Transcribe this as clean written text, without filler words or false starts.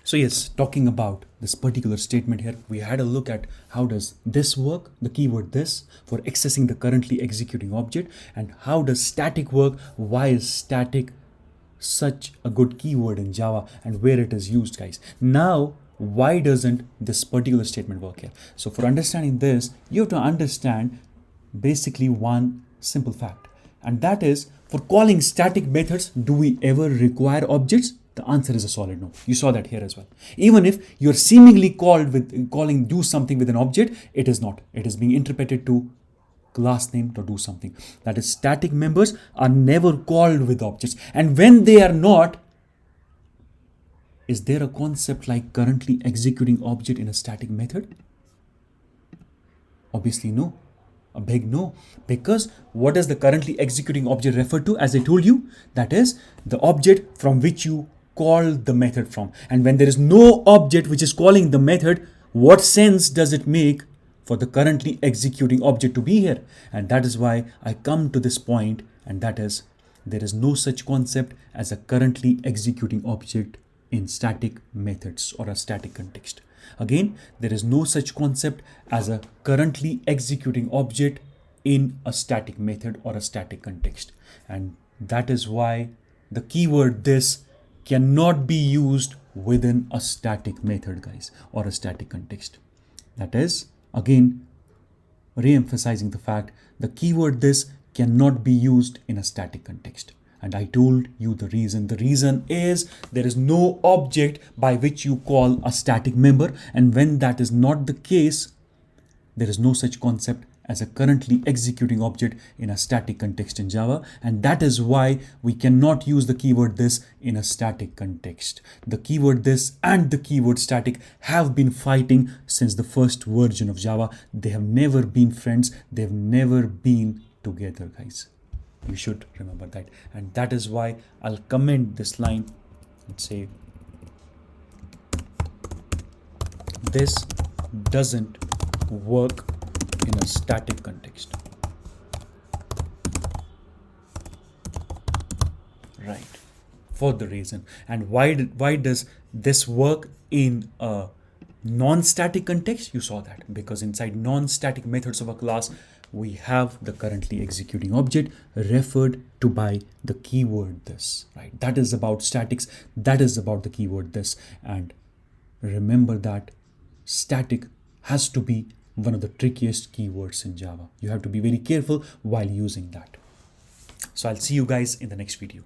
So yes, talking about this particular statement here, we had a look at how does this work, the keyword this, for accessing the currently executing object, and how does static work, why is static such a good keyword in Java and where it is used, guys. Now, why doesn't this particular statement work here? So for understanding this, you have to understand basically one simple fact, and that is, for calling static methods, do we ever require objects? The answer is a solid no. You saw that here as well. Even if you're seemingly calling do something with an object, it is not. It is being interpreted to class name to do something. That is, static members are never called with objects. And when they are not, is there a concept like currently executing object in a static method? Obviously no. A big no. Because what does the currently executing object refer to? As I told you, that is the object from which you call the method from. And when there is no object which is calling the method, what sense does it make for the currently executing object to be here? And that is why I come to this point, and that is, there is no such concept as a currently executing object in static methods or a static context. Again, there is no such concept as a currently executing object in a static method or a static context. And that is why the keyword this cannot be used within a static method, guys, or a static context. That is, again, re-emphasizing the fact, the keyword this cannot be used in a static context. And I told you the reason. The reason is there is no object by which you call a static member. And when that is not the case, there is no such concept as a currently executing object in a static context in Java. And that is why we cannot use the keyword this in a static context. The keyword this and the keyword static have been fighting since the first version of Java. They have never been friends. They've never been together, guys. You should remember that. And that is why I'll comment this line and say, this doesn't work in a static context. Right. For the reason. And why does this work in a non-static context? You saw that because inside non-static methods of a class, we have the currently executing object referred to by the keyword this, right? That is about statics. That is about the keyword this. And remember that static has to be one of the trickiest keywords in Java. You have to be very careful while using that. So I'll see you guys in the next video.